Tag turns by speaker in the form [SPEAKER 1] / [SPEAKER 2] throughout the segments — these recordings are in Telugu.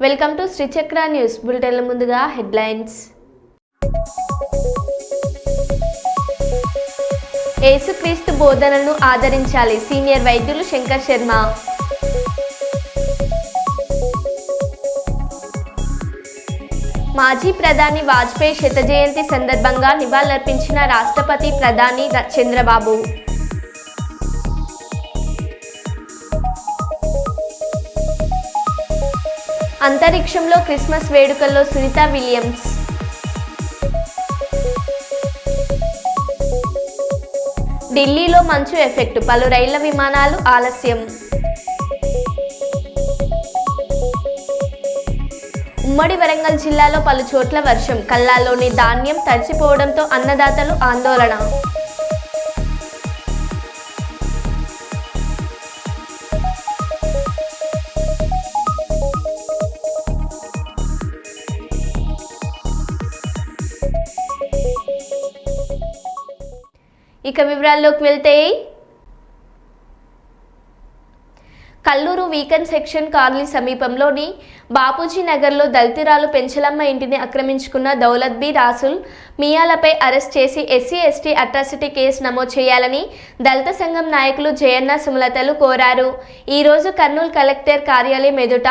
[SPEAKER 1] వెల్కమ్ టు శ్రీచక్ర న్యూస్ బులెటిన్ల ముందుగా హెడ్లైన్స్. యేసుక్రీస్తు బోధనలను ఆదరించాలి సీనియర్ వైద్యులు శంకర్ శర్మ. మాజీ ప్రధాని వాజ్పేయి శత జయంతి సందర్భంగా నివాళులర్పించిన రాష్ట్రపతి ప్రధాని చంద్రబాబు. అంతరిక్షంలో క్రిస్మస్ వేడుకల్లో సునీత విలియమ్స్. ఢిల్లీలో మంచు ఎఫెక్ట్, పలు రైళ్ల విమానాలు ఆలస్యం. ఉమ్మడి వరంగల్ జిల్లాలో పలు చోట్ల వర్షం, కల్లాల్లోని ధాన్యం తడిసిపోవడంతో అన్నదాతలు ఆందోళన. ఇక వివరాల్లోకి వెళ్తే, కల్లూరు వీకెండ్ సెక్షన్ కాలనీ సమీపంలోని బాపూజీ నగర్లో దళితురాలు పెంచలమ్మ ఇంటిని ఆక్రమించుకున్న దౌలత్ బి రాసుల్ మియాలపై అరెస్ట్ చేసి ఎస్సీ ఎస్టీ అట్రాసిటీ కేసు నమోదు చేయాలని దళిత సంఘం నాయకులు జయన్న సుమలతలు కోరారు. ఈరోజు కర్నూలు కలెక్టర్ కార్యాలయం ఎదుట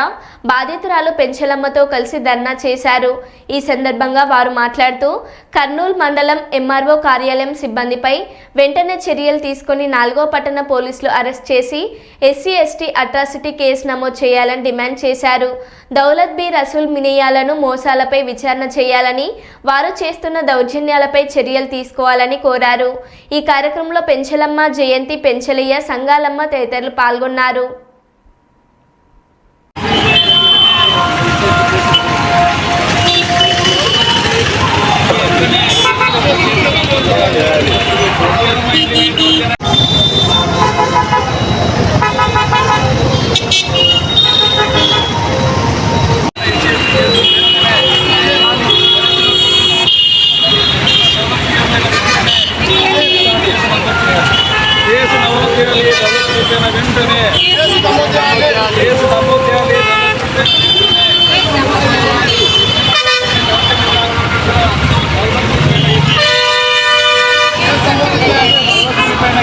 [SPEAKER 1] బాధితురాలు పెంచలమ్మతో కలిసి ధర్నా చేశారు. ఈ సందర్భంగా వారు మాట్లాడుతూ కర్నూలు మండలం ఎంఆర్ఓ కార్యాలయం సిబ్బందిపై వెంటనే చర్యలు తీసుకొని 4వ పట్టణ పోలీసులు అరెస్ట్ చేసి ఎస్సీ ఎస్టీ అట్రాసిటీ కేసు నమోదు చేయాలని డిమాండ్ చేశారు. దౌలత్ బి రసూల్ మినియాలను మోసాలపై విచారణ చేయాలని, వారు చేస్తున్న దౌర్జన్యాలపై చర్యలు తీసుకోవాలని కోరారు. ఈ కార్యక్రమంలో పెంచలమ్మ, జయంతి, పెంచలయ్య, సంగాలమ్మ తదితరులు పాల్గొన్నారు.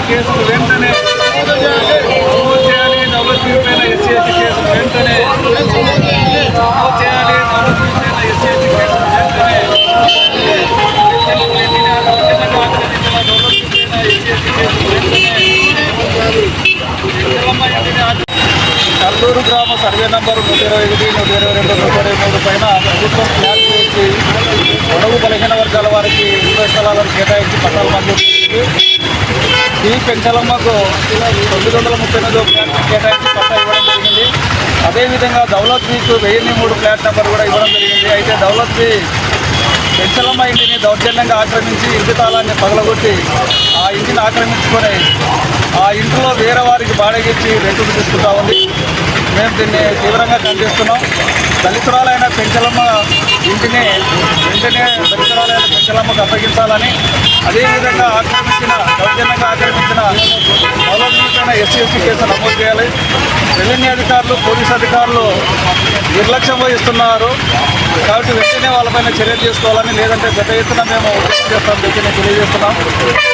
[SPEAKER 2] కేసులు వెంటనే నమోదు చేయాలి. దౌలత్ బి పైన ఎస్సీ ఎస్టీ కేసులు వెంటనే నమోదు చేయాలి. దౌలత్ బి పైన ఎస్సీ ఎస్టీ కేసులు వెంటనే కల్లూరు గ్రామ సర్వే నంబర్ 121, 122, 123 పైన ప్రభుత్వం ప్లాన్ చేసి పొడవు బలహీన వర్గాల వారికి 20 స్థలాలను కేటాయించి పట్టాలు మంజూరు చేసింది. ఈ పెంచలమ్మకు 938 ఫ్లాట్ కేటాయించి పట్టా ఇవ్వడం జరిగింది. అదేవిధంగా దౌలత్ బికు 1003 ఫ్లాట్ నెంబర్ కూడా ఇవ్వడం జరిగింది. అయితే దౌలత్ బి పెంచలమ్మ ఇంటిని దౌర్జన్యంగా ఆక్రమించి ఇంటి తాళాన్ని పగలగొట్టి ఆ ఇంటిని ఆక్రమించుకొని ఆ ఇంట్లో వేరే వారికి బాడగిచ్చి రెంటుకు తీసుకుంటా ఉంది. మేము దీన్ని తీవ్రంగా ఖండిస్తున్నాం. దళితురాలైన పెంచలమ్మ ఇంటిని వెంటనే దళితురాలైన పెంచలమ్మకు అప్పగించాలని, అదేవిధంగా దౌర్జన్యంగా ఆక్రమించిన పైన ఎస్సీ ఎస్టీ కేసు నమోదు చేయాలి. రెవెన్యూ అధికారులు, పోలీసు అధికారులు నిర్లక్ష్యం వహిస్తున్నారు కాబట్టి వెంటనే వాళ్ళపైన చర్యలు తీసుకోవాలని, లేదంటే పెద్ద ఎత్తున మేము చేస్తాం తెలియజేస్తున్నాం.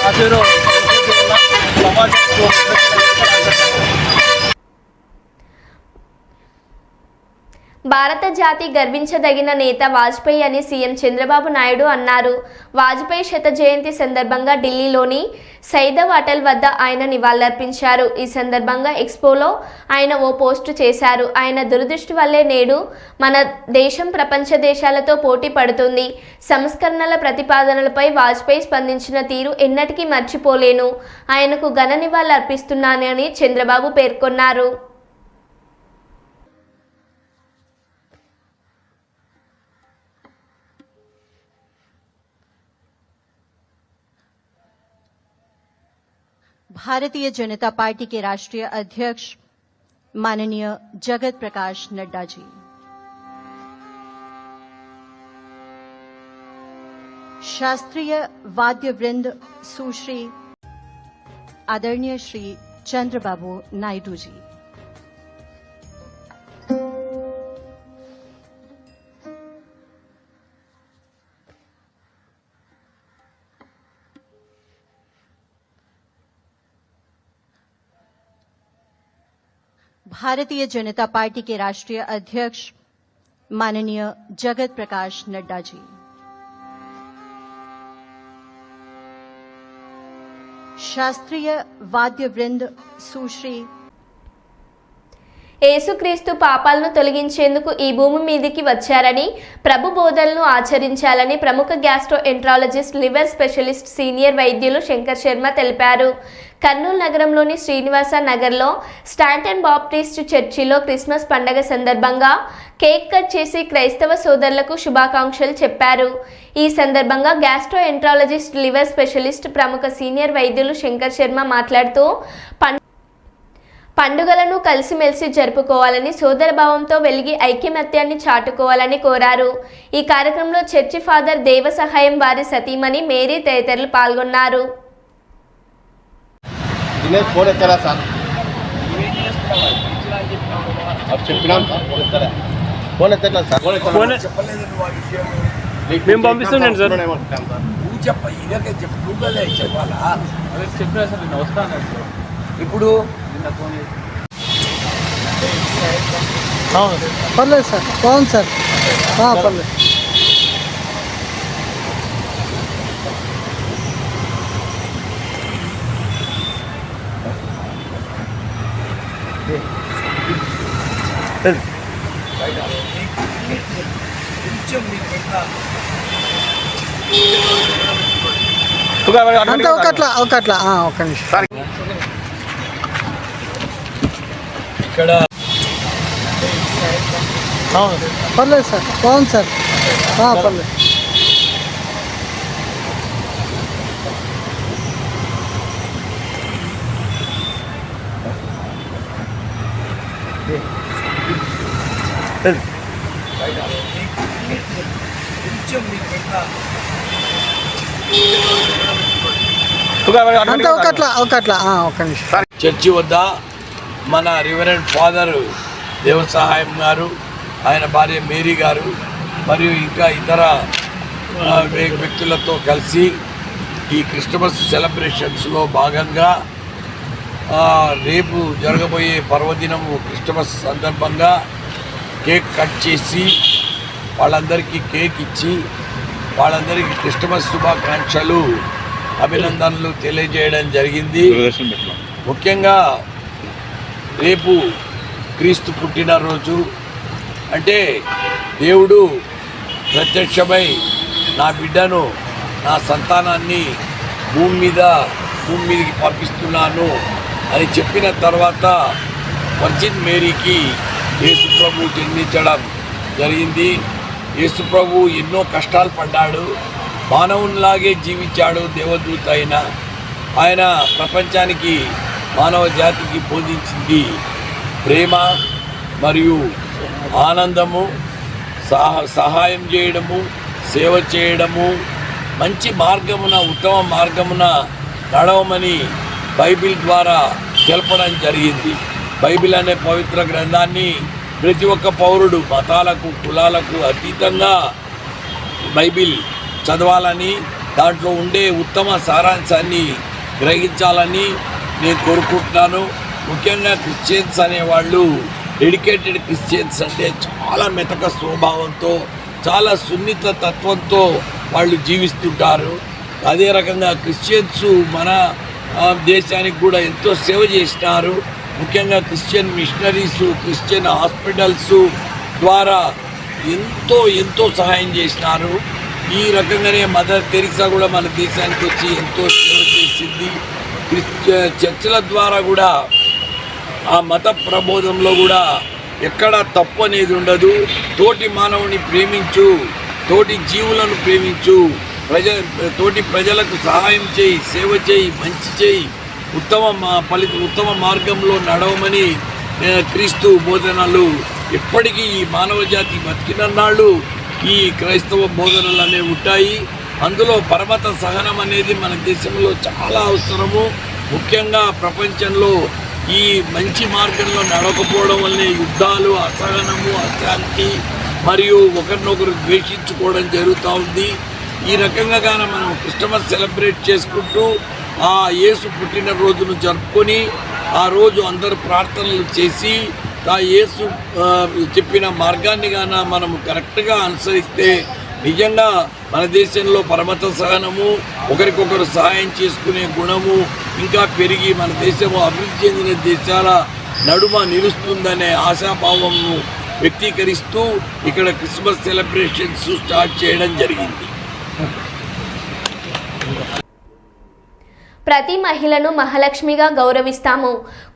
[SPEAKER 2] ఆ పేరు సమాజం.
[SPEAKER 1] భారత జాతి గర్వించదగిన నేత వాజ్పేయి అని సీఎం చంద్రబాబు నాయుడు అన్నారు. వాజ్పేయి శత జయంతి సందర్భంగా ఢిల్లీలోని సైదవ్ హోటల్ వద్ద ఆయన నివాళులర్పించారు. ఈ సందర్భంగా ఎక్స్పోలో ఆయన ఓ పోస్టు చేశారు. ఆయన దురదృష్టి వల్లే నేడు మన దేశం ప్రపంచ దేశాలతో పోటీ పడుతుంది. సంస్కరణల ప్రతిపాదనలపై వాజ్పేయి స్పందించిన తీరు ఎన్నటికీ మర్చిపోలేను. ఆయనకు ఘన నివాళులు అర్పిస్తున్నానని చంద్రబాబు పేర్కొన్నారు.
[SPEAKER 3] भारतीय जनता पार्टी के राष्ट्रीय अध्यक्ष माननीय जगत प्रकाश नड्डा जी, शास्त्रीय वाद्य वृंद सुश्री आदरणीय श्री चंद्रबाबू नायडू जी, भारतीय जनता पार्टी के राष्ट्रीय अध्यक्ष माननीय जगत प्रकाश नड्डा जी, शास्त्रीय वाद्य वृंद सुश्री
[SPEAKER 1] యేసుక్రీస్తు పాపాలను తొలగించేందుకు ఈ భూమి మీదికి వచ్చారని, ప్రభు బోధనలను ఆచరించాలని ప్రముఖ గ్యాస్ట్రోఎంట్రాలజిస్ట్, లివర్ స్పెషలిస్ట్, సీనియర్ వైద్యులు శంకర్ శర్మ తెలిపారు. కర్నూలు నగరంలోని శ్రీనివాస నగర్లో స్టాంటన్ బాప్టిస్ట్ చర్చిలో క్రిస్మస్ పండగ సందర్భంగా కేక్ కట్ చేసి క్రైస్తవ సోదరులకు శుభాకాంక్షలు చెప్పారు. ఈ సందర్భంగా గ్యాస్ట్రోఎంట్రాలజిస్ట్, లివర్ స్పెషలిస్ట్, ప్రముఖ సీనియర్ వైద్యులు శంకర్ శర్మ మాట్లాడుతూ పండుగలను కలిసిమెలిసి జరుపుకోవాలని, సోదరభావంతో వెలిగి ఐక్యమత్యాన్ని చాటుకోవాలని కోరారు. ఈ కార్యక్రమంలో చర్చి ఫాదర్ దేవ సహాయం, వారి సతీమణి మేరీ తదితరులు పాల్గొన్నారు.
[SPEAKER 4] మేము పంపిస్తున్నాం సార్.
[SPEAKER 2] ఇప్పుడు
[SPEAKER 5] పర్లేదు సార్, బాగుంది సార్, పర్లేదు. అంటే ఒకట్లా ఒక్క నిమిషం.
[SPEAKER 2] ఇక్కడ
[SPEAKER 5] పర్లేదు సార్, బాగుంది సార్, పర్లేదు. అంటే ఒకట్లా ఒక్క నిమిషం.
[SPEAKER 2] చర్చి వద్ద మన రివరెండ్ ఫాదర్ దేవ సహాయం గారు, ఆయన భార్య మేరీ గారు మరియు ఇంకా ఇతర వ్యక్తులతో కలిసి ఈ క్రిస్టమస్ సెలబ్రేషన్స్లో భాగంగా రేపు జరగబోయే పర్వదినము క్రిస్టమస్ సందర్భంగా కేక్ కట్ చేసి వాళ్ళందరికీ కేక్ ఇచ్చి వాళ్ళందరికీ క్రిస్టమస్ శుభాకాంక్షలు, అభినందనలు తెలియజేయడం జరిగింది. ముఖ్యంగా రేపు క్రీస్తు పుట్టినరోజు అంటే దేవుడు ప్రత్యక్షమై నా బిడ్డను, నా సంతానాన్ని భూమి మీదకి పంపిస్తున్నాను అని చెప్పిన తర్వాత వర్జిన్ మేరీకి యేసుప్రభు జన్మించడం జరిగింది. యేసుప్రభు ఎన్నో కష్టాలు పడ్డాడు, మానవునిలాగే జీవించాడు. దేవదూత ఆయన ప్రపంచానికి, మానవ జాతికి బోధించింది ప్రేమ మరియు ఆనందము, సహాయం చేయడము, సేవ చేయడము, మంచి మార్గమున, ఉత్తమ మార్గమున నడవమని బైబిల్ ద్వారా తెలపడం జరిగింది. బైబిల్ అనే పవిత్ర గ్రంథాన్ని ప్రతి ఒక్క పౌరుడు మతాలకు, కులాలకు అతీతంగా బైబిల్ చదవాలని, దాంట్లో ఉండే ఉత్తమ సారాంశాన్ని గ్రహించాలని నేను కోరుకుంటున్నాను. ముఖ్యంగా క్రిస్టియన్స్ అనేవాళ్ళు, డెడికేటెడ్ క్రిస్టియన్స్ అంటే చాలా మెతక స్వభావంతో, చాలా సున్నిత తత్వంతో వాళ్ళు జీవిస్తుంటారు. అదే రకంగా క్రిస్టియన్స్ మన దేశానికి కూడా ఎంతో సేవ చేసినారు. ముఖ్యంగా క్రిస్టియన్ మిషనరీసు, క్రిస్టియన్ హాస్పిటల్స్ ద్వారా ఎంతో సహాయం చేసినారు. ఈ రకంగానే మదర్ తెరీసా కూడా మన దేశానికి వచ్చి ఎంతో సేవ చేసింది. చర్చల ద్వారా కూడా ఆ మత ప్రబోధంలో కూడా ఎక్కడ తప్పు అనేది ఉండదు. తోటి మానవుని ప్రేమించు, తోటి జీవులను ప్రేమించు, తోటి ప్రజలకు సహాయం చేయి, సేవ చేయి, మంచి చేయి, ఉత్తమ మార్గంలో నడవమని క్రీస్తు బోధనలు ఎప్పటికీ ఈ మానవ జాతి బతికినన్నాళ్ళు ఈ క్రైస్తవ బోధనలు అనేవి ఉంటాయి. అందులో పరమత సహనం అనేది మన దేశంలో చాలా అవసరము. ముఖ్యంగా ప్రపంచంలో ఈ మంచి మార్గంలో నడవకపోవడం వల్లే యుద్ధాలు, అసహనము, అశాంతి మరియు ఒకరినొకరు ద్వేషించుకోవడం జరుగుతూ ఉంది. ఈ రకంగా మనం క్రిస్టమస్ సెలబ్రేట్ చేసుకుంటూ ఆ యేసు పుట్టినరోజును జరుపుకొని ఆ రోజు అందరూ ప్రార్థనలు చేసి
[SPEAKER 6] యేసు చెప్పిన మార్గాన్ని గాన మనం కరెక్ట్గా అనుసరిస్తే నిజంగా మన దేశంలో పరమత సహనము, ఒకరికొకరు సహాయం చేసుకునే గుణము ఇంకా పెరిగి మన దేశము అభివృద్ధి చెందిన దేశాల నడుమ నిలుస్తుందనే ఆశాభావంను వ్యక్తీకరిస్తూ ఇక్కడ క్రిస్మస్ సెలబ్రేషన్స్ స్టార్ట్ చేయడం జరిగింది.
[SPEAKER 1] ప్రతి మహిళను మహాలక్ష్మిగా గౌరవిస్తాము,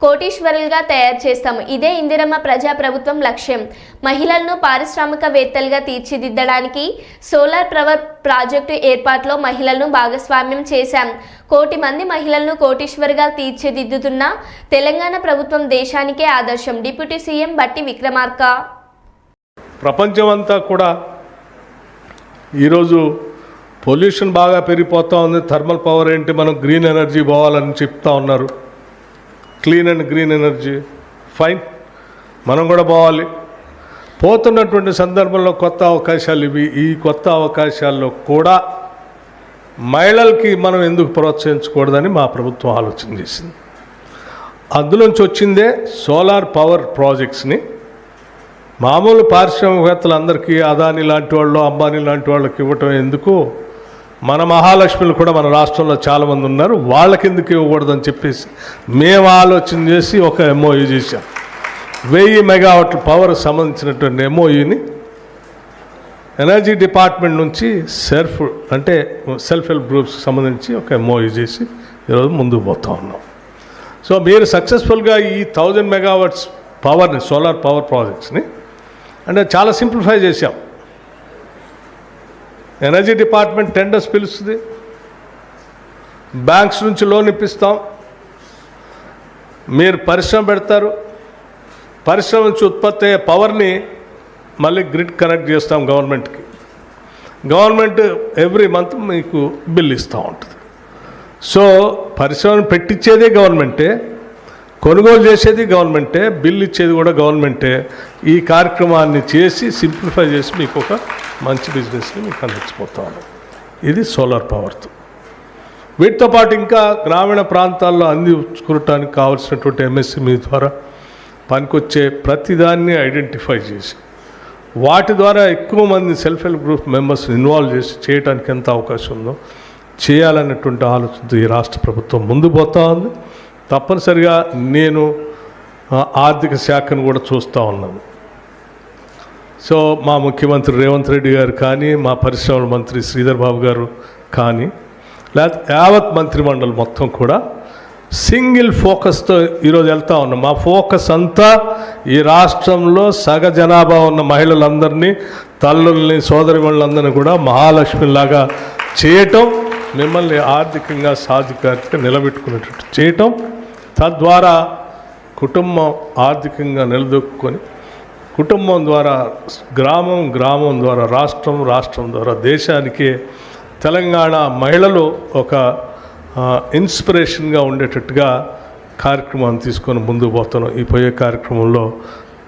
[SPEAKER 1] కోటీశ్వరులుగా తయారు చేస్తాము. ఇదే ఇందిరమ్మ ప్రజాప్రభుత్వం లక్ష్యం. మహిళలను పారిశ్రామికవేత్తలుగా తీర్చిదిద్దడానికి సోలార్ పవర్ ప్రాజెక్టు ఏర్పాటులో మహిళలను భాగస్వామ్యం చేశాం. 1 కోటి మంది మహిళలను కోటీశ్వరుగా తీర్చిదిద్దుతున్న తెలంగాణ ప్రభుత్వం దేశానికే ఆదర్శం. డిప్యూటీ సీఎం బట్టి విక్రమార్క.
[SPEAKER 7] ప్రపంచమంతా కూడా ఈరోజు పొల్యూషన్ బాగా పెరిగిపోతూ ఉంది. థర్మల్ పవర్ ఏంటి, మనం గ్రీన్ ఎనర్జీ పోవాలని చెప్తా ఉన్నారు. Clean and green energy fine, మనం కూడా పోవాలి. పోతున్నటువంటి సందర్భంలో కొత్త అవకాశాలు ఇవి. ఈ కొత్త అవకాశాల్లో కూడా మహిళలకి మనం ఎందుకు ప్రోత్సహించకూడదని మా ప్రభుత్వం ఆలోచన చేసింది. అందులోంచి వచ్చిందే సోలార్ పవర్ ప్రాజెక్ట్స్ని మామూలు పారిశ్రామికవేత్తలందరికీ, అదాని లాంటి వాళ్ళు, అంబానీ లాంటి వాళ్ళకి ఇవ్వటం ఎందుకు, మన మహాలక్ష్మిలు కూడా మన రాష్ట్రంలో చాలామంది ఉన్నారు, వాళ్ళకి ఎందుకు ఇవ్వకూడదని చెప్పేసి మేము ఆలోచన చేసి ఒక ఎంఓయూ చేశాం. 1000 మెగావాట్ల పవర్ సంబంధించినటువంటి ఎంఓయూని ఎనర్జీ డిపార్ట్మెంట్ నుంచి సెల్ఫ్ హెల్ప్ గ్రూప్స్కి సంబంధించి ఒక ఎంఓయూ చేసి ఈరోజు ముందుకు పోతూ ఉన్నాం. సో మీరు సక్సెస్ఫుల్గా ఈ 1000 మెగావాట్స్ పవర్ని, సోలార్ పవర్ ప్రాజెక్ట్స్ని అంటే చాలా సింప్లిఫై చేశాం. ఎనర్జీ డిపార్ట్మెంట్ టెండర్స్ పిలుస్తుంది, బ్యాంక్స్ నుంచి లోన్ ఇప్పిస్తాం, మీరు పరిశ్రమ పెడతారు, పరిశ్రమ నుంచి ఉత్పత్తి అయ్యే పవర్ని మళ్ళీ గ్రిడ్ కనెక్ట్ చేస్తాం గవర్నమెంట్కి. గవర్నమెంట్ ఎవ్రీ మంత్ మీకు బిల్ ఇస్తూ ఉంటుంది. సో పరిశ్రమను పెట్టించేదే గవర్నమెంటే, కొనుగోలు చేసేది గవర్నమెంటే, బిల్ ఇచ్చేది కూడా గవర్నమెంటే. ఈ కార్యక్రమాన్ని చేసి సింప్లిఫై చేసి మీకు ఒక మంచి బిజినెస్ని మీకు అందించిపోతాను. ఇది సోలార్ పవర్తో. వీటితో పాటు ఇంకా గ్రామీణ ప్రాంతాల్లో అందించుకోవటానికి కావాల్సినటువంటి ఎంఎస్ఎంఈ ద్వారా పనికొచ్చే ప్రతిదాన్ని ఐడెంటిఫై చేసి వాటి ద్వారా ఎక్కువ మంది సెల్ఫ్ హెల్ప్ గ్రూప్ మెంబర్స్ని ఇన్వాల్వ్ చేసి చేయడానికి ఎంత అవకాశం ఉందో చేయాలన్నటువంటి ఆలోచనతో ఈ రాష్ట్ర ప్రభుత్వం ముందు పోతా ఉంది. తప్పనిసరిగా నేను ఆర్థిక శాఖను కూడా చూస్తూ ఉన్నాను. సో మా ముఖ్యమంత్రి రేవంత్ రెడ్డి గారు కానీ, మా పరిశ్రమల మంత్రి శ్రీధర్ బాబు గారు కానీ, లేకపోతే యావత్ మంత్రిమండలి మొత్తం కూడా సింగిల్ ఫోకస్తో ఈరోజు వెళ్తూ ఉన్నాం. మా ఫోకస్ అంతా ఈ రాష్ట్రంలో సగ జనాభా ఉన్న మహిళలందరినీ, తల్లుల్ని, సోదరిమణులందరినీ కూడా మహాలక్ష్మిలాగా చేయటం, మిమ్మల్ని ఆర్థికంగా సాధికారిగా నిలబెట్టుకునేటట్టు చేయటం, తద్వారా కుటుంబం ఆర్థికంగా నిలదొక్కుని కుటుంబం ద్వారా గ్రామం ద్వారా రాష్ట్రం ద్వారా దేశానికే తెలంగాణ మహిళలు ఒక ఇన్స్పిరేషన్గా ఉండేటట్టుగా కార్యక్రమాన్ని తీసుకొని ముందుకు పోతున్నాం. ఈ పోయే కార్యక్రమంలో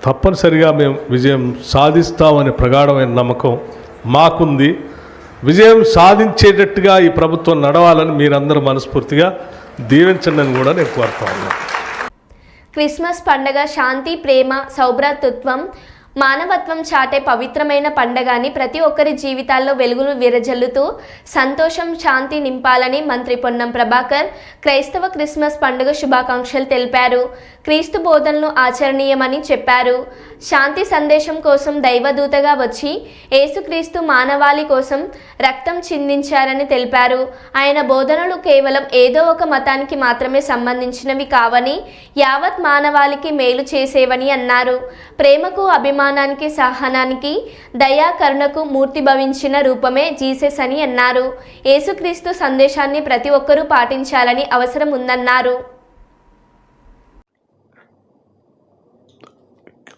[SPEAKER 7] తప్పనిసరిగా మేము విజయం సాధిస్తామనే ప్రగాఢమైన నమ్మకం మాకుంది. విజయం సాధించేటట్టుగా ఈ ప్రభుత్వం నడవాలని మీరందరూ మనస్ఫూర్తిగా దీవించండి అని కూడా నేను కోరుతా ఉన్నాను.
[SPEAKER 1] క్రిస్మస్ పండగ శాంతి, ప్రేమ, సౌభ్రాతృత్వం, మానవత్వం చాటే పవిత్రమైన పండగ అని ప్రతి ఒక్కరి జీవితాల్లో వెలుగులు విరజల్లుతూ సంతోషం, శాంతి నింపాలని మంత్రి పొన్నం ప్రభాకర్ క్రైస్తవ క్రిస్మస్ పండుగ శుభాకాంక్షలు తెలిపారు. క్రీస్తు బోధనలు ఆచరణీయమని చెప్పారు. శాంతి సందేశం కోసం దైవదూతగా వచ్చి యేసుక్రీస్తు మానవాళి కోసం రక్తం చిందించారని తెలిపారు. ఆయన బోధనలు కేవలం ఏదో ఒక మతానికి మాత్రమే సంబంధించినవి కావని, యావత్ మానవాళికి మేలు చేసేవని అన్నారు. ప్రేమకు, అభిమానానికి, సహనానికి, దయా, కరుణకు మూర్తి భవించిన రూపమే జీసస్ అని అన్నారు. యేసుక్రీస్తు సందేశాన్ని ప్రతి ఒక్కరూ పాటించాలని అవసరం ఉందన్నారు.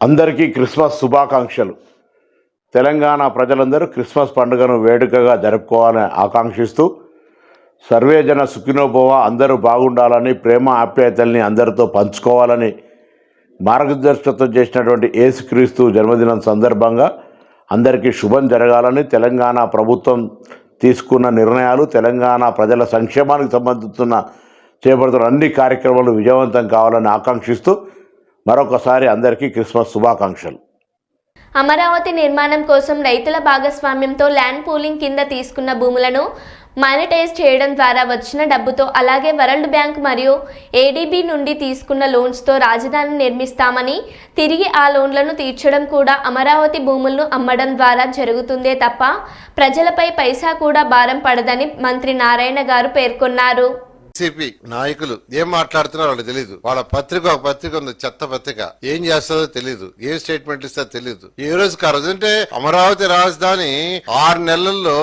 [SPEAKER 8] అందరికీ క్రిస్మస్ శుభాకాంక్షలు. తెలంగాణ ప్రజలందరూ క్రిస్మస్ పండుగను వేడుకగా జరుపుకోవాలని ఆకాంక్షిస్తూ సర్వేజన సుఖినోభవ, అందరూ బాగుండాలని, ప్రేమ ఆప్యాయతల్ని అందరితో పంచుకోవాలని మార్గదర్శకత్వం చేసినటువంటి యేసుక్రీస్తు జన్మదినం సందర్భంగా అందరికీ శుభం జరగాలని, తెలంగాణ ప్రభుత్వం తీసుకున్న నిర్ణయాలు తెలంగాణ ప్రజల సంక్షేమానికి సంబంధించిన చేపడుతున్న అన్ని కార్యక్రమాలు విజయవంతం కావాలని ఆకాంక్షిస్తూ మరొకసారి అందరికీ క్రిస్మస్ శుభాకాంక్షలు.
[SPEAKER 1] అమరావతి నిర్మాణం కోసం రైతుల భాగస్వామ్యంతో ల్యాండ్ పూలింగ్ కింద తీసుకున్న భూములను మానిటైజ్ చేయడం ద్వారా వచ్చిన డబ్బుతో అలాగే వరల్డ్ బ్యాంక్ మరియు ఏడీబీ నుండి తీసుకున్న లోన్స్తో రాజధాని నిర్మిస్తామని, తిరిగి ఆ లోన్లను తీర్చడం కూడా అమరావతి భూములను అమ్మడం ద్వారా జరుగుతుందే తప్ప ప్రజలపై పైసా కూడా భారం పడదని మంత్రి నారాయణ గారు పేర్కొన్నారు.
[SPEAKER 9] సిపి నాయకులు ఏం మాట్లాడుతున్నారో వాళ్ళకి తెలియదు. వాళ్ళ ఒక పత్రిక ఉంది, చెత్త పత్రిక. ఏం చేస్తుందో తెలియదు, ఏం స్టేట్మెంట్ ఇస్తుందో తెలియదు. ఈ రోజుకి ఆ రోజు అంటే అమరావతి రాజధాని 6 నెలల్లో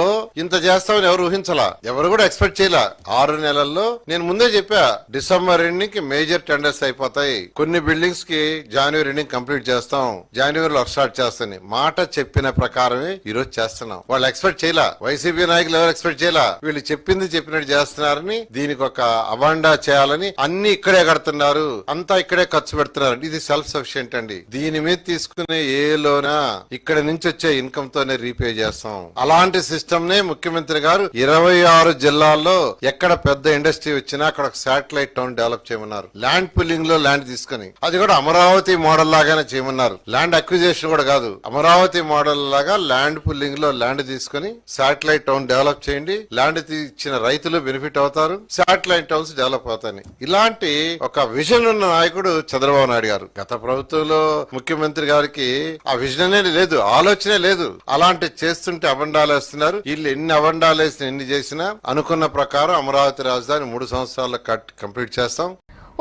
[SPEAKER 9] ఇంత చేస్తామని ఎవరు ఊహించలా, ఎవరు కూడా ఎక్స్పెక్ట్ చేయలా. 6 నెలల్లో నేను ముందే చెప్పా, డిసెంబర్ ఎండింగ్ కి మేజర్ టెండర్స్ అయిపోతాయి, కొన్ని బిల్డింగ్స్ కి జనవరి ఎండింగ్ కంప్లీట్ చేస్తాం, జనవరిలో స్టార్ట్ చేస్తాను మాట చెప్పిన ప్రకారమే ఈ రోజు చేస్తున్నాం. వాళ్ళు ఎక్స్పెక్ట్ చేయలా, వైసీపీ నాయకులు ఎవరు ఎక్స్పెక్ట్ చేయలా. వీళ్ళు చెప్పినట్టు చేస్తున్నారని, దీనికి ఒక అబాండా చేయాలని అన్ని ఇక్కడే కడుతున్నారు, అంతా ఇక్కడే ఖర్చు పెడుతున్నారు. ఇది సెల్ఫ్ సఫిషియెంట్ అండి. దీని మీద తీసుకునే ఏ లోనా ఇక్కడ నుంచి వచ్చే ఇన్కమ్ తోనే రీపే చేస్తాం. అలాంటి సిస్టమ్ నే ముఖ్యమంత్రి గారు 26 జిల్లాల్లో ఎక్కడ పెద్ద ఇండస్ట్రీ వచ్చినా అక్కడ ఒక శాటిలైట్ టౌన్ డెవలప్ చేయమన్నారు. ల్యాండ్ పుల్లింగ్ లో ల్యాండ్ తీసుకుని, అది కూడా అమరావతి మోడల్ లాగానే చేయమన్నారు. ల్యాండ్ అక్విజిషన్ కూడా కాదు, అమరావతి మోడల్ లాగా ల్యాండ్ పుల్లింగ్ లో ల్యాండ్ తీసుకుని శాటిలైట్ టౌన్ డెవలప్ చేయండి. ల్యాండ్ ఇచ్చిన రైతులు బెనిఫిట్ అవుతారు, శాటిలైట్ టౌన్స్ డెవలప్ అవుతాయి. ఇలాంటి ఒక విజన్ ఉన్న నాయకుడు చంద్రబాబు నాయుడు గారు. గత ప్రభుత్వంలో ముఖ్యమంత్రి గారికి ఆ విజన్ లేదు, ఆలోచనే లేదు. అలాంటి చేస్తుంటే అబండాలు వేస్తున్నారు. వీళ్ళు ఎన్ని అబండాలు వేసినా ఎన్ని చేసినా అనుకున్న ప్రకారం అమరావతి రాజధాని 3 సంవత్సరాల్లో కంప్లీట్ చేస్తాం.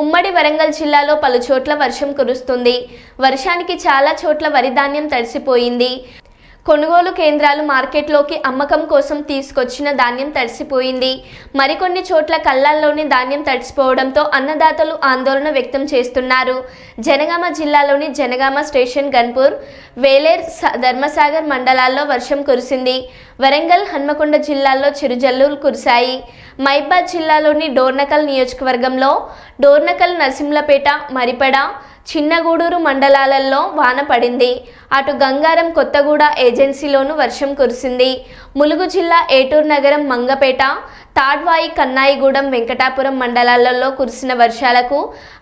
[SPEAKER 1] ఉమ్మడి వరంగల్ జిల్లాలో పలు చోట్ల వర్షం కురుస్తుంది. వర్షానికి చాలా చోట్ల వరి ధాన్యం తడిసిపోయింది. కొనుగోలు కేంద్రాలు మార్కెట్లోకి అమ్మకం కోసం తీసుకొచ్చిన ధాన్యం తడిసిపోయింది. మరికొన్ని చోట్ల కళ్ళాల్లోని ధాన్యం తడిసిపోవడంతో అన్నదాతలు ఆందోళన వ్యక్తం చేస్తున్నారు. జనగామ జిల్లాలోని జనగామ స్టేషన్, గన్పూర్, వేలేర్, ధర్మసాగర్ మండలాల్లో వర్షం కురిసింది. వరంగల్, హన్మకొండ జిల్లాల్లో చిరుజల్లులు కురిశాయి. మహబూబాబాద్ జిల్లాలోని డోర్నకల్ నియోజకవర్గంలో డోర్నకల్, నరసింహులపేట, మరిపడ, చిన్నగూడూరు మండలాలలో వాన పడింది. అటు గంగారం, కొత్తగూడ ఏజెన్సీలోనూ వర్షం కురిసింది. ములుగు జిల్లా ఏటూరు నగరం, మంగపేట, తాడ్వాయి, కన్నాయిగూడెం, వెంకటాపురం మండలాలలో కురిసిన వర్షాలకు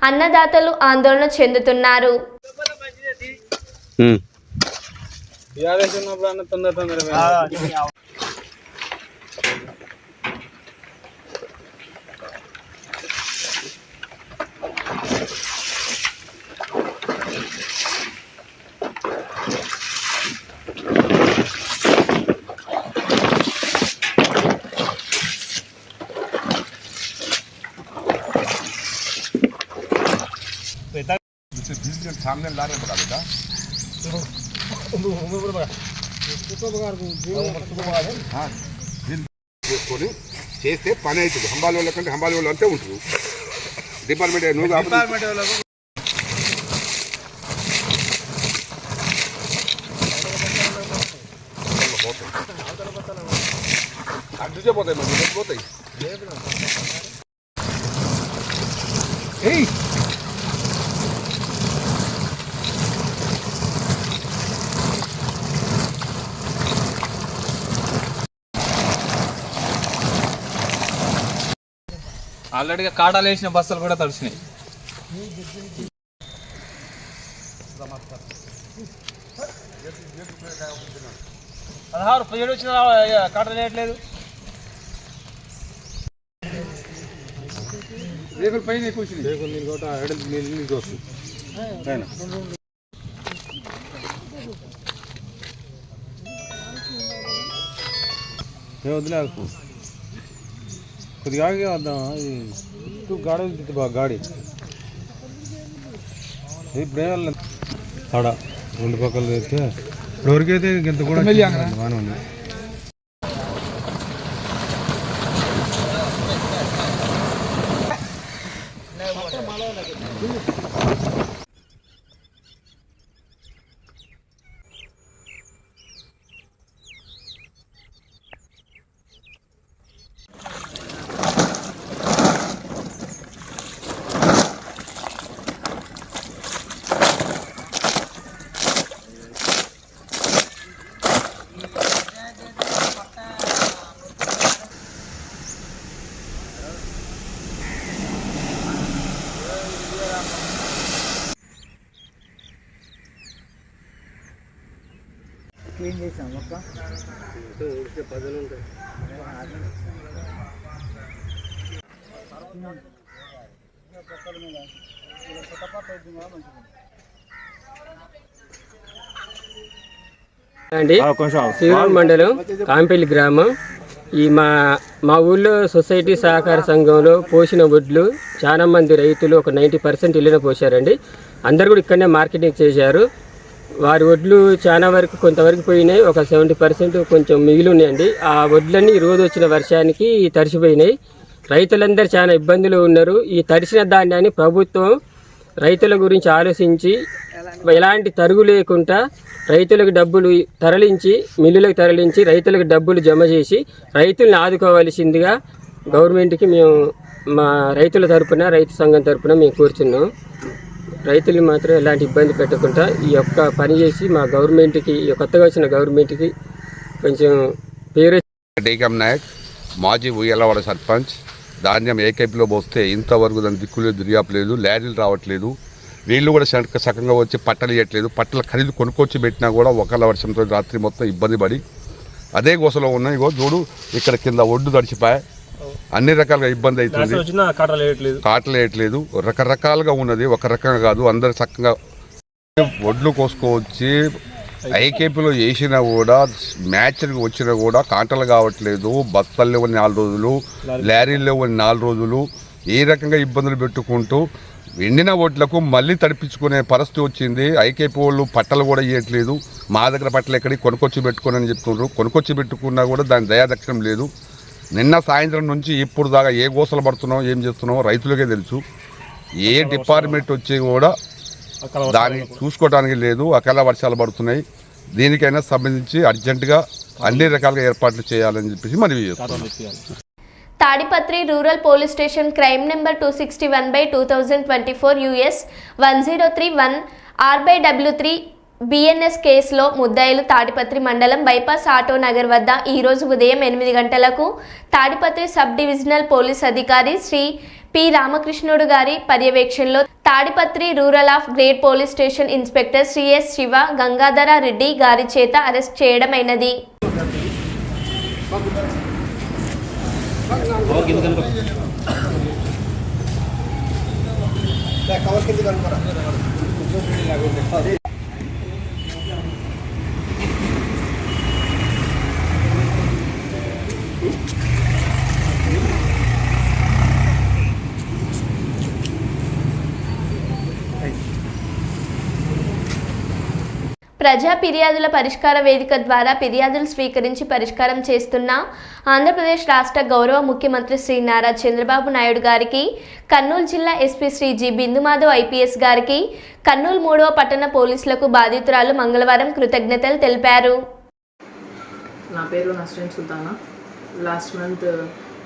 [SPEAKER 1] అన్నదాతలు ఆందోళన చెందుతున్నారు.
[SPEAKER 10] చేసుకొని చేస్తే పని అవుతుంది. హంబాలి వాళ్ళ కంటే హంబాలి వాళ్ళు అంతే ఉంటారు. డిపార్ట్మెంట్ అడ్డు పోతాయి, మరి పోతాయి.
[SPEAKER 2] ఆల్రెడీగా కాటాలు వేసిన బస్సులు కూడా తడిచినాయి. 16-17 వచ్చిన కాటలు వేయట్లేదు. రేకుల పైన ఎక్కువ వచ్చింది. రేకులు నీళ్ళు కూడా నీళ్ళు వస్తుంది. వదిలే కొద్దిగా ఆగి వద్దాం. గాడి వెళ్తుంది బాగా గాడి. ఇప్పుడు ఏమన్నా ఆడ 2 పక్కలు తెస్తే ఇప్పటివరకైతే ఇంత కూడా బాగానే ఉంది.
[SPEAKER 4] అండి శ్రీరామ్ మండలం కాంపల్లి గ్రామం. ఈ మా ఊళ్ళో సొసైటీ సహకార సంఘంలో పోసిన వడ్లు చాలా మంది రైతులు ఒక 90% ఇళ్ళనే పోసారండి. అందరు కూడా ఇక్కడనే మార్కెటింగ్ చేశారు. వారి వడ్లు చాలా వరకు కొంతవరకు పోయినాయి, ఒక 70% కొంచెం మిగిలి ఉన్నాయండి. ఆ వడ్లన్నీ రోజు వచ్చిన వర్షానికి తడిసిపోయినాయి. రైతులందరూ చాలా ఇబ్బందులు ఉన్నారు. ఈ తడిసిన ధాన్యాన్ని ప్రభుత్వం రైతుల గురించి ఆలోచించి ఎలాంటి తరుగు లేకుండా రైతులకు డబ్బులు తరలించి మిల్లులకు తరలించి రైతులకు డబ్బులు జమ చేసి రైతులను ఆదుకోవాల్సిందిగా గవర్నమెంట్కి మేము మా రైతుల తరపున రైతు సంఘం తరపున మేము కోరుచున్నాం. రైతులు మాత్రం ఎలాంటి ఇబ్బంది పెట్టకుండా ఈ యొక్క పని చేసి మా గవర్నమెంట్కి కొత్తగా వచ్చిన గవర్నమెంట్కి కొంచెం పేరు.
[SPEAKER 10] డేకం నాయక్, మాజీ ఉయ్యలవాడ సర్పంచ్. ధాన్యం ఏకేపీలో పోస్తే ఇంతవరకు దాని దిక్కులేదు, దిరియాపలేదు, లారీలు రావట్లేదు. వీళ్ళు కూడా సకంగా వచ్చి పట్టలు ఇవ్వట్లేదు. పట్టల ఖరీదు కొనుక్కొచ్చి పెట్టినా కూడా ఒకళ్ళ వర్షంతో రాత్రి మొత్తం ఇబ్బంది పడి అదే గోసలో ఉన్నాయి. ఇగో చూడు, ఇక్కడ కింద ఒడ్డు తడిచిపోయి అన్ని రకాలుగా ఇబ్బంది అవుతుంది. కాటలు వేయట్లేదు, రకరకాలుగా ఉన్నది, ఒక రకంగా కాదు. అందరు చక్కగా ఒడ్లు కోసుకొచ్చి ఐకేపీలో వేసినా కూడా మ్యాచ్కి వచ్చినా కూడా కాంటలు కావట్లేదు. బస్తాలు లేవని 4 రోజులు, లారీలు లేవని 4 రోజులు, ఈ రకంగా ఇబ్బందులు పెట్టుకుంటూ ఎండిన ఓట్లకు మళ్ళీ తడిపించుకునే పరిస్థితి వచ్చింది. ఐకేపీ వాళ్ళు పట్టలు కూడా ఇవ్వట్లేదు. మా దగ్గర పట్టలు ఎక్కడికి కొనుక్కొచ్చి పెట్టుకుని అని చెప్తున్నారు. కొనుక్కొచ్చి పెట్టుకున్నా కూడా దాని దయాదక్షిణం లేదు. నిన్న సాయంత్రం నుంచి ఇప్పుడు దాకా ఏ గోసలు పడుతున్నామో ఏం చేస్తున్నామో రైతులకే తెలుసు. ఏ డిపార్ట్మెంట్ వచ్చి కూడా దాన్ని చూసుకోవడానికి లేదు. అకాల వర్షాలు పడుతున్నాయి. దీనికైనా సంబంధించి అర్జెంటుగా అన్ని రకాలుగా ఏర్పాట్లు చేయాలని చెప్పేసి మనవి చేస్తున్నాం.
[SPEAKER 1] Tadipatri rural police station crime number 261/2024 US 1031 R/W3 BNS కేసులో ముద్దాయిలు తాడిపత్రి మండలం బైపాస్ ఆటో నగర్ వద్ద ఈరోజు ఉదయం 8 గంటలకు తాడిపత్రి సబ్ డివిజనల్ పోలీస్ అధికారి శ్రీ పి రామకృష్ణుడు గారి పర్యవేక్షణలో Tadipatri rural of grade police station inspector Shri S Siva Gangadhara Reddy గారి చేత అరెస్ట్ చేయడమైనది. ప్రజా ఫిర్యాదుల పరిష్కార వేదిక ద్వారా ఫిర్యాదులు స్వీకరించి పరిష్కారం చేస్తున్న ఆంధ్రప్రదేశ్ రాష్ట్ర గౌరవ ముఖ్యమంత్రి శ్రీ నారా చంద్రబాబు నాయుడు గారికి, కర్నూలు జిల్లా SP Shri G Bindumadhav IPS గారికి, కర్నూలు 3వ పట్టణ పోలీసులకు బాధితురాలు మంగళవారం కృతజ్ఞతలు తెలిపారు.
[SPEAKER 11] నా పేరు Nasreen Sultana. Last month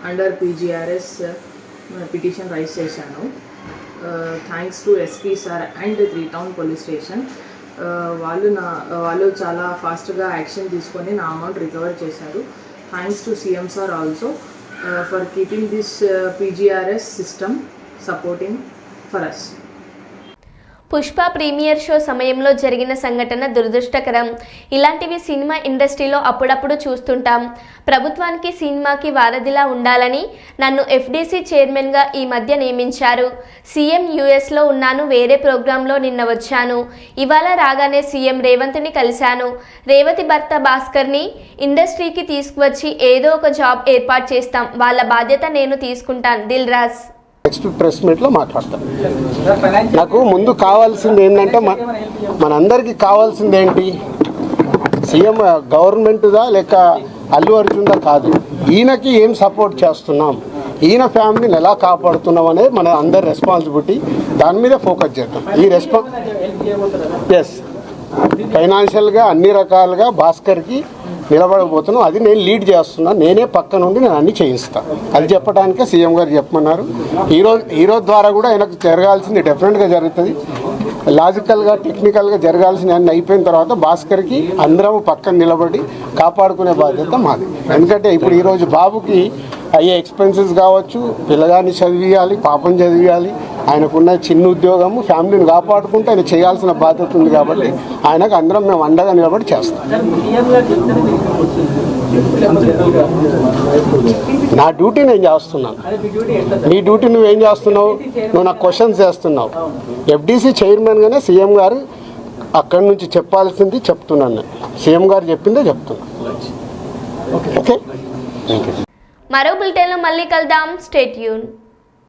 [SPEAKER 11] under PGRS petition raise చేశాను. Thanks to SP sir and 3 town police station. వాళ్ళు చాలా ఫాస్ట్గా యాక్షన్ తీసుకొని నా అమౌంట్ రికవర్ చేశారు. Thanks to CM sir also for keeping this PGRS system supporting for us.
[SPEAKER 1] Pushpa premiere show సమయంలో జరిగిన సంఘటన దురదృష్టకరం. ఇలాంటివి సినిమా ఇండస్ట్రీలో అప్పుడప్పుడు చూస్తుంటాం. ప్రభుత్వానికి సినిమాకి వారధిలా ఉండాలని నన్ను FDC చైర్మన్గా ఈ మధ్య నియమించారు. CM USలో ఉన్నాను, వేరే ప్రోగ్రాంలో నిన్న వచ్చాను. ఇవాళ రాగానే CM రేవంత్ని కలిశాను. రేవతి భర్త భాస్కర్ని ఇండస్ట్రీకి తీసుకువచ్చి ఏదో ఒక జాబ్ ఏర్పాటు చేస్తాం. వాళ్ళ బాధ్యత నేను తీసుకుంటాను. దిల్ రాజ్.
[SPEAKER 5] నెక్స్ట్ ప్రెస్ మీట్లో మాట్లాడతాను. నాకు ముందు కావాల్సింది ఏంటంటే మనందరికీ కావాల్సింది ఏంటి, సీఎం గవర్నమెంట్దా లేక అల్లు అర్జున్దా కాదు, ఈయనకి ఏం సపోర్ట్ చేస్తున్నాం, ఈయన ఫ్యామిలీని ఎలా కాపాడుతున్నాం అనేది మన అందరి రెస్పాన్సిబిలిటీ. దాని మీద ఫోకస్ చేద్దాం. ఈ ఫైనాన్షియల్గా అన్ని రకాలుగా భాస్కర్కి నిలబడబోతున్నాం. అది నేను లీడ్ చేస్తున్నాను. నేనే పక్క నుండి నేను అన్ని చేయిస్తాను. అది చెప్పడానికే CM గారు చెప్పమన్నారు. ఈరోజు ద్వారా కూడా ఆయనకు జరగాల్సింది డెఫినెట్గా జరుగుతుంది. లాజికల్గా టెక్నికల్గా జరగాల్సింది అన్ని అయిపోయిన తర్వాత భాస్కర్కి అందరం పక్కన నిలబడి కాపాడుకునే బాధ్యత మాది. ఎందుకంటే ఇప్పుడు ఈరోజు బాబుకి అయ్యే ఎక్స్పెన్సెస్ కావచ్చు, పిల్లగాన్ని చదివియాలి, పాపం చదివియాలి, ఆయనకున్న చిన్న ఉద్యోగము, ఫ్యామిలీని కాపాడుకుంటూ ఆయన చేయాల్సిన బాధ్యత ఉంది కాబట్టి ఆయనకు అందరం మేము అండగా నిలబడి చేస్తాం. నా డ్యూటీ నేను చేస్తున్నాను. నీ డ్యూటీ నువ్వేం చేస్తున్నావు? నువ్వు నాకు క్వశ్చన్స్ చేస్తున్నావు. ఎఫ్డీసీ చైర్మన్గానే సీఎం గారు అక్కడి నుంచి చెప్పాల్సింది చెప్తున్నాను. సీఎం గారు చెప్పిందే చెప్తున్నాను. ఓకే,
[SPEAKER 1] మరో బులెటిన్లో మళ్ళీ కలుద్దాం. Stay tune.